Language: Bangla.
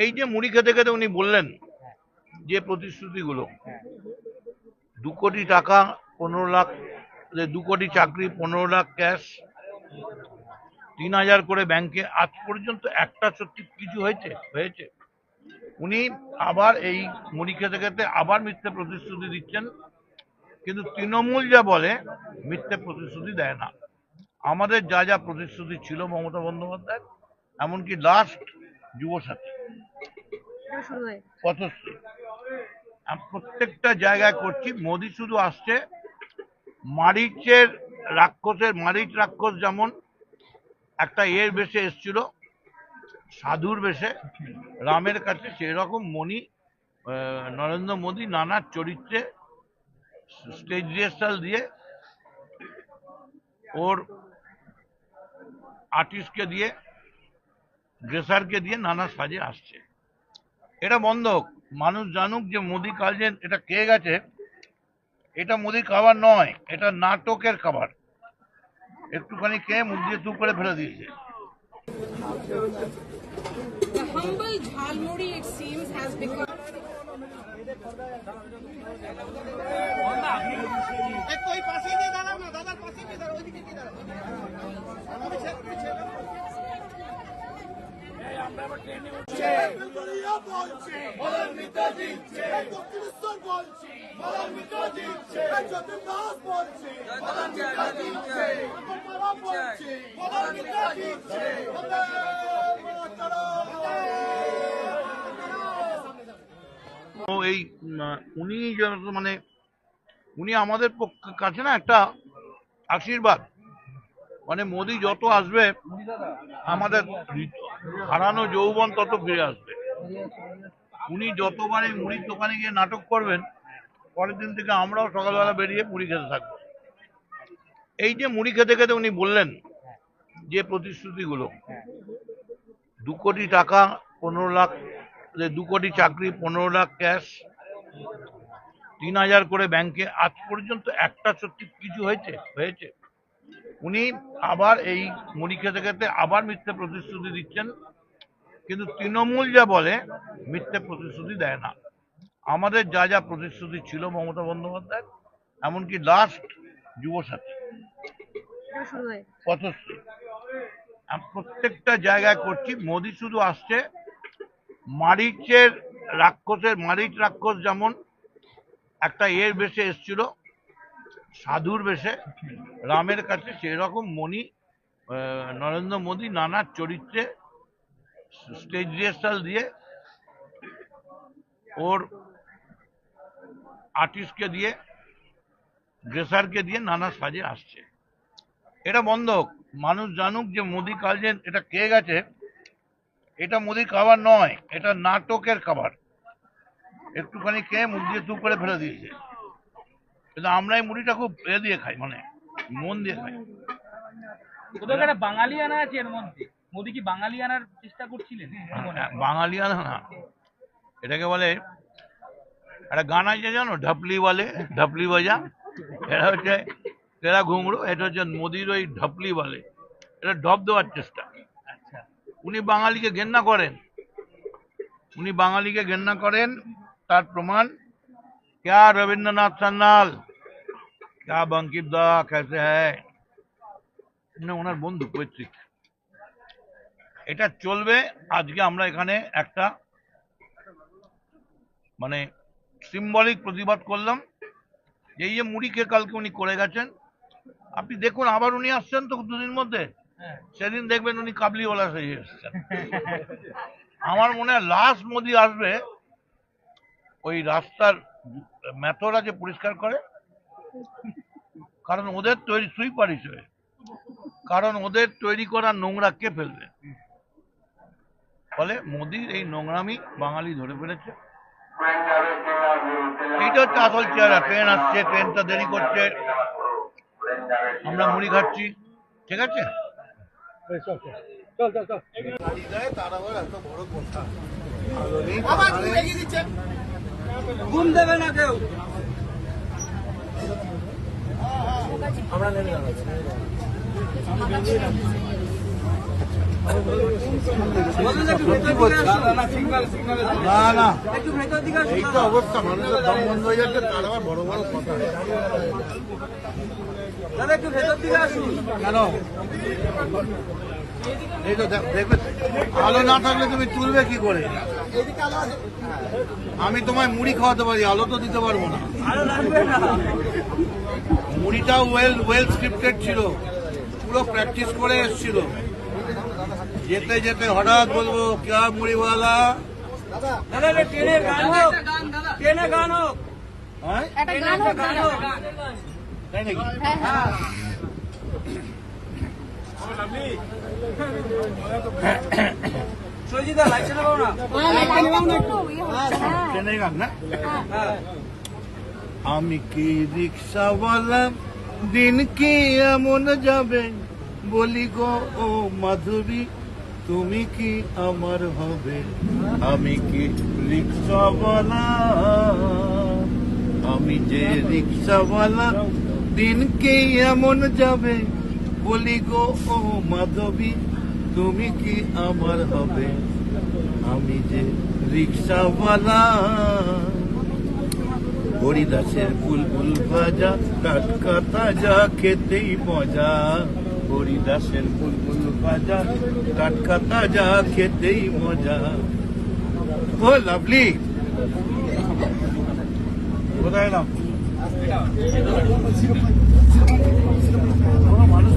এই যে মুড়ি খেতে খেতে উনি বললেন যে প্রতিশ্রুতিগুলো, 2 কোটি টাকা, 15 লাখ, 2 কোটি চাকরি, 15 লাখ ক্যাশ, 3000 করে ব্যাংকে, আজ পর্যন্ত একটা সত্যি কিছু হয়েছে? উনি আবার এই মুড়ি খেতে খেতে আবার মিথ্যে প্রতিশ্রুতি দিচ্ছেন, কিন্তু তৃণমূল যা বলে মিথ্যে প্রতিশ্রুতি দেয় না। আমাদের যা যা প্রতিশ্রুতি ছিল মমতা বন্দ্যোপাধ্যায়, এমনকি লাস্ট যুবসাথী, পথশ্রী, প্রত্যেকটা জায়গায় করছি। মোদী শুধু আসছে মারিচ রাক্ষস যেমন একটা বেশে এসছিল, সাধুর বেশে রামের কাছে, সেরকম নরেন্দ্র মোদী নানা চরিত্রে স্টেজ রিহার্সাল দিয়ে, ওর আর্টিস্টকে দিয়ে, ড্রেসারকে দিয়ে নানা সাজে আসছে। এটা বন্ধ হোক, মানুষ জানুক যে মোদী কাল যে এটা খেয়ে গেছে, এটা মোদীর খাবার নয়, এটা নাটকের খাবার। একটুখানি খেয়ে মুখ দিয়ে চুপ করে ফেলে দিয়েছে। The humble jhalmuri, it seems, has become. এই উনি আমাদের কাছে না একটা আশীর্বাদ, মোদী যত আসবে আমাদের হারানো যৌবন তত ফিরে আসবে। উনি যতবার এই মুড়ির দোকানে গিয়ে নাটক করবেন, পরের দিন থেকে আমরাও সকালবেলা বেরিয়ে মুড়ি খেতে থাকবো। এই যে মুড়ি খেতে খেতে উনি বললেন যে প্রতিশ্রুতিগুলো, 2 কোটি টাকা, 15 লাখ, 2 কোটি চাকরি, 15 লাখ ক্যাশ, 3000 করে ব্যাংকে, আজ পর্যন্ত একটা সত্যি কিছু হয়েছে? উনি আবার এই মুড়ি খেতে খেতে আবার মিথ্যে প্রতিশ্রুতি দিচ্ছেন, কিন্তু তৃণমূল যা বলে মিথ্যে প্রতিশ্রুতি দেয় না। আমাদের যা যা প্রতিশ্রুতি ছিল মমতা বন্দ্যোপাধ্যায়, এমনকি লাস্ট যুবসাথী, পথশ্রী, প্রত্যেকটা জায়গায় করছি। মোদী শুধু আসছে মারিচ রাক্ষস যেমন একটা বেশে এসছিল, সাধুর বেশে রামের কাছে, সেরকম নরেন্দ্র মোদী নানা চরিত্রে স্টেজ রিহার্সাল দিয়ে, ওর আর্টিস্টকে দিয়ে, ড্রেসারকে দিয়ে নানা সাজে আসছে। এটা বন্ধ হোক, মানুষ জানুক যে মোদী কাল যে এটা খেয়ে গেছে, এটা মোদীর খাবার নয়, এটা নাটকের খাবার। একটুখানি খেয়ে মুখ দিয়ে চুপ করে ফেলে দিয়েছে। কিন্তু আমরা এই মুড়িটা খুব দিয়ে খাই, মন দিয়ে খাই। বাঙালি আনা আছে এর মধ্যে। মোদী কি বাঙালি আনার চেষ্টা করছিলেন? বাঙালি আনা না, এটাকে বলে একটা গান আছে জানো, ঢপলি বাজা। এটা হচ্ছে তেরা ঘুঙরু, এটা হচ্ছে মোদির ওই ঢপলি বলে, এটা ঢপ দেওয়ার চেষ্টা। উনি বাঙালিকে ঘেন্না করেন, তার প্রমাণ क्या रविंद्रनाथ सान्याल, क्या बंकिम दा कैसे है, ওনার বন্ধু পৈতৃক। এটা চলবে। আজকে আমরা এখানে একটা সিম্বলিক প্রতিবাদ করলাম। এই যে মুড়ি খেয়ে কালকে উনি করে গেছেন, আপনি দেখুন আবার উনি আসছেন তো 2 দিন মধ্যে, সেদিন দেখবেন উনি কাবলিওয়ালা সেজে এসছেন। আমার মনে হয় লাস্ট মোদী আসবে ওই রাস্তার মেথরা যে পরিষ্কার করে, কারণ ওদের তৈরি সুইপার হিসেবে, কারণ ওদের তৈরি করা নোংরা কে ফেলবে? ফলে মোদীর এই নোংরামি বাঙালি ধরে ফেলেছে। এইটা হচ্ছে আসল চেহারা। ট্রেন আসছে, ট্রেনটা দেরি করছে, আমরা মুড়ি খাচ্ছি, ঠিক আছে? ঘুম দেবে না কেউ। আমরা নেমে যাবো। সত্যি বলছি। না না এই তো অবস্থা, মানুষের দম বন্ধ হয়ে যাচ্ছে, তার আবার বড় বড় কথা। কেন এই তো দেখবে, আলো না থাকলে তুমি তুলবে কি করে? আমি তোমায় মুড়ি খাওয়াতে পারি, আলো তো দিতে পারবো না। মুড়িটাও ওয়েল স্ক্রিপ্টেড ছিল, পুরো প্র্যাকটিস করে এসেছিল। যেতে যেতে হঠাৎ বলবো ক্যা মুড়িওয়ালা, হ্যাঁ? তাই নাকি? ট্রেনের গান না? আমি কি রিক্সাওয়ালা, দিন কি এমন যাবে, বলি গো ও মাধবী, তুমি কি আমার হবে? আমি কি রিক্সাওয়ালা, আমি যে রিক্সাওয়ালা, দিন কি এমন যাবে, বলি গো ও মাধবী, তুমি কি আমার হবে? আমি যে রিক্সাওয়ালা। হরিদাসের বুলবুল ভাজা, টাটকা তাজা, খেতেই মজা। হরিদাসের বুলবুল ভাজা, টাটকা তাজা, খেতেই মজা। ও লাভলি, কোথায় এলাম? মানুষ